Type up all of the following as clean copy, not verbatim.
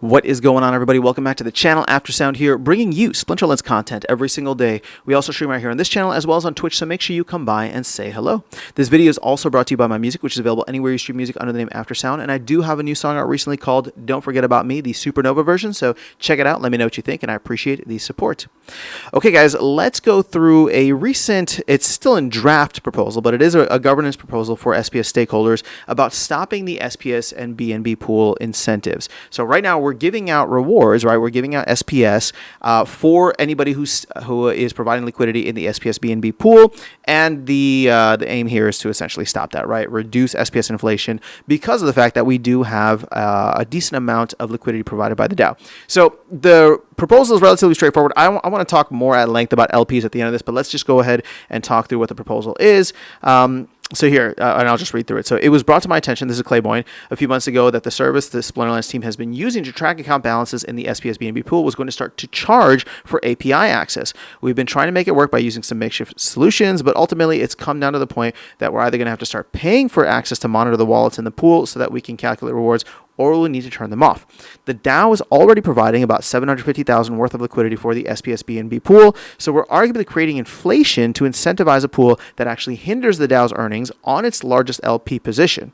What is going on, everybody? Welcome back to the channel. Aftersound here, bringing you Splinterlands content every single day. We also stream right here on this channel as well as on Twitch, so make sure you come by and say hello. This video is also brought to you by my music, which is available anywhere you stream music under the name Aftersound, and I do have a new song out recently called Don't Forget About Me, the Supernova version, so check it out. Let me know what you think, and I appreciate the support. Okay, guys, let's go through a recent, it's still in draft proposal, but it is a governance proposal for SPS stakeholders about stopping the SPS and BNB pool incentives. So right now, we're giving out rewards, right? We're giving out SPS for anybody who is providing liquidity in the SPS BNB pool, and the aim here is to essentially stop that, right? Reduce SPS inflation because of the fact that we do have a decent amount of liquidity provided by the DAO. So the proposal is relatively straightforward. I want to talk more at length about LPs at the end of this, but let's just go ahead and talk through what the proposal is. So here, and I'll just read through it. So it was brought to my attention, this is Clayboyne, a few months ago that the service the Splinterlands team has been using to track account balances in the SPS BNB pool was going to start to charge for API access. We've been trying to make it work by using some makeshift solutions, but ultimately it's come down to the point that we're either going to have to start paying for access to monitor the wallets in the pool so that we can calculate rewards, or we'll need to turn them off. The DAO is already providing about 750,000 worth of liquidity for the SPS BNB pool, so we're arguably creating inflation to incentivize a pool that actually hinders the DAO's earnings on its largest LP position.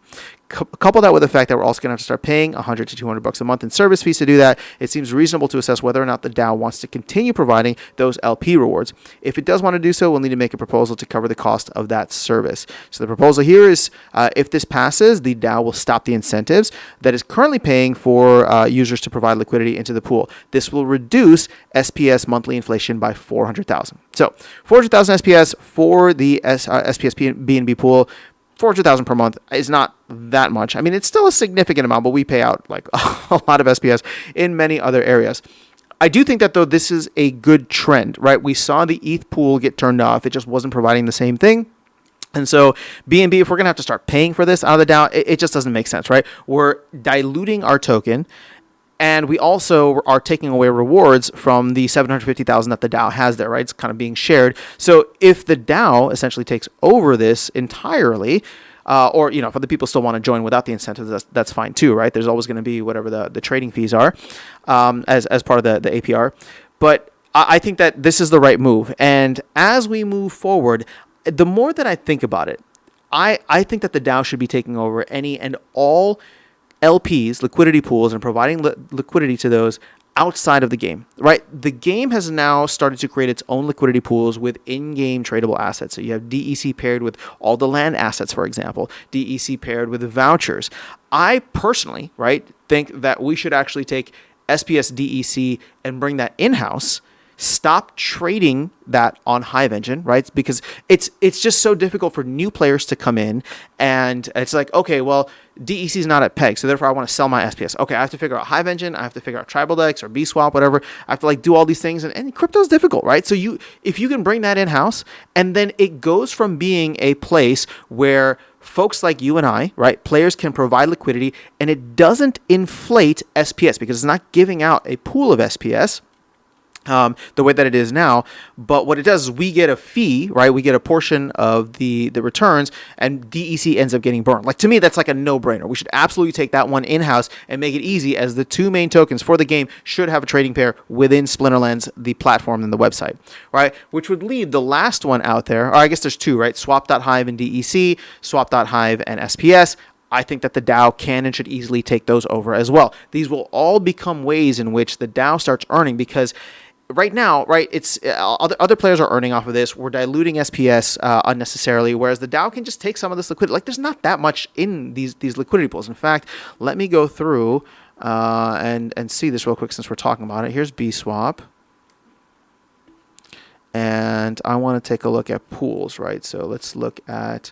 Couple that with the fact that we're also going to have to start paying $100 to $200 a month in service fees to do that, it seems reasonable to assess whether or not the DAO wants to continue providing those LP rewards. If it does want to do so, we'll need to make a proposal to cover the cost of that service. So the proposal here is, if this passes, the DAO will stop the incentives that is currently paying for users to provide liquidity into the pool. This will reduce SPS monthly inflation by 400,000. So 400,000 SPS for the SPS BNB pool. 400,000 per month is not that much. I mean, it's still a significant amount, but we pay out like a lot of SPS in many other areas. I do think that, though, this is a good trend, right? We saw the ETH pool get turned off. It just wasn't providing the same thing. And so BNB, if we're going to have to start paying for this out of the DAO, it just doesn't make sense, right? We're diluting our token, and we also are taking away rewards from the 750,000 that the DAO has there, right? It's kind of being shared. So if the DAO essentially takes over this entirely, or, you know, if the people still want to join without the incentives, that's fine too, right? There's always going to be whatever the trading fees are as part of the APR. But I think that this is the right move. And as we move forward, the more that I think about it, I think that the DAO should be taking over any and all LPs, liquidity pools, and providing liquidity to those outside of the game, right? The game has now started to create its own liquidity pools with in-game tradable assets. So you have DEC paired with all the land assets, for example, DEC paired with the vouchers. I personally, right, think that we should actually take SPS DEC and bring that in-house. Stop trading that on Hive Engine, right? Because it's just so difficult for new players to come in, and it's like, okay, well, DEC is not at peg, so therefore I want to sell my SPS. Okay, I have to figure out Hive Engine, I have to figure out Tribal Dex or BSwap, whatever. I have to like do all these things, and crypto's difficult, right? So if you can bring that in-house, and then it goes from being a place where folks like you and I, right, players can provide liquidity, and it doesn't inflate SPS because it's not giving out a pool of SPS the way that it is now. But what it does is we get a fee, right? We get a portion of the returns, and DEC ends up getting burned. Like, to me, that's like a no-brainer. We should absolutely take that one in-house and make it easy, as the two main tokens for the game should have a trading pair within Splinterlands, the platform and the website, right? Which would leave the last one out there, or I guess there's two, right? Swap.hive and DEC, Swap.hive and SPS. I think that the DAO can and should easily take those over as well. These will all become ways in which the DAO starts earning, because right now, right, it's other players are earning off of this. We're diluting SPS unnecessarily, whereas the DAO can just take some of this liquidity. Like, there's not that much in these liquidity pools. In fact, let me go through and see this real quick since we're talking about it. Here's BSwap. And I want to take a look at pools, right? So let's look at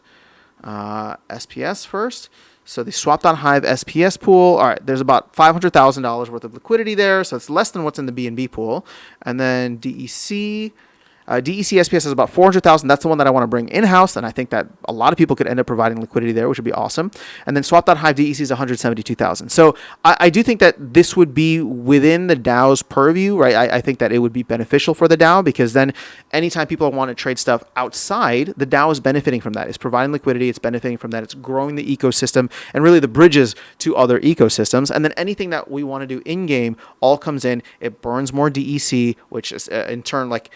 SPS first. So the Swap.hive SPS pool, all right, there's about $500,000 worth of liquidity there, so it's less than what's in the BNB pool. And then DEC, DEC SPS is about 400,000. That's the one that I want to bring in-house, and I think that a lot of people could end up providing liquidity there, which would be awesome. And then swap.hive DEC is 172,000. So I do think that this would be within the DAO's purview, right? I think that it would be beneficial for the DAO, because then anytime people want to trade stuff outside, the DAO is benefiting from that. It's providing liquidity. It's benefiting from that. It's growing the ecosystem and really the bridges to other ecosystems. And then anything that we want to do in-game all comes in. It burns more DEC, which is in turn, like,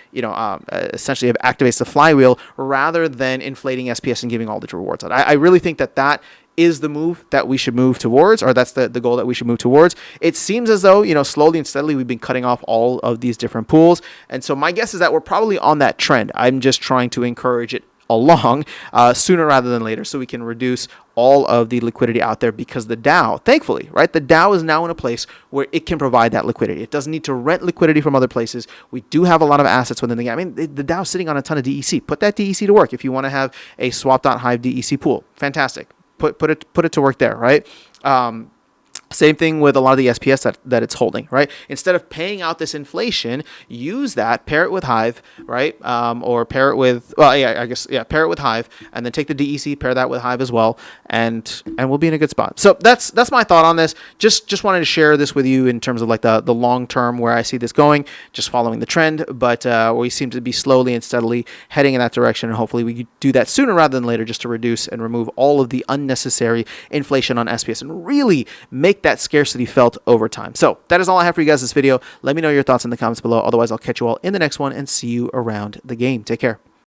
essentially activates the flywheel rather than inflating SPS and giving all the rewards out. I really think that that is the move that we should move towards, or that's the goal that we should move towards. It seems as though, slowly and steadily we've been cutting off all of these different pools. And so my guess is that we're probably on that trend. I'm just trying to encourage it along sooner rather than later, so we can reduce all of the liquidity out there, because the DAO, thankfully, right, the DAO is now in a place where it can provide that liquidity. It doesn't need to rent liquidity from other places. We do have a lot of assets within the game. I mean, the DAO is sitting on a ton of DEC. Put that DEC to work if you want to have a swap.hive DEC pool. Fantastic. Put it to work there, right? Same thing with a lot of the SPS that it's holding, right? Instead of paying out this inflation, use that, pair it with Hive, right? Or pair it with, pair it with Hive, and then take the DEC, pair that with Hive as well, and we'll be in a good spot. So that's my thought on this. Just wanted to share this with you in terms of like the long term, where I see this going, just following the trend, but we seem to be slowly and steadily heading in that direction, and hopefully we do that sooner rather than later, just to reduce and remove all of the unnecessary inflation on SPS and really make that scarcity felt over time. So that is all I have for you guys this video. Let me know your thoughts in the comments below. Otherwise, I'll catch you all in the next one and see you around the game. Take care.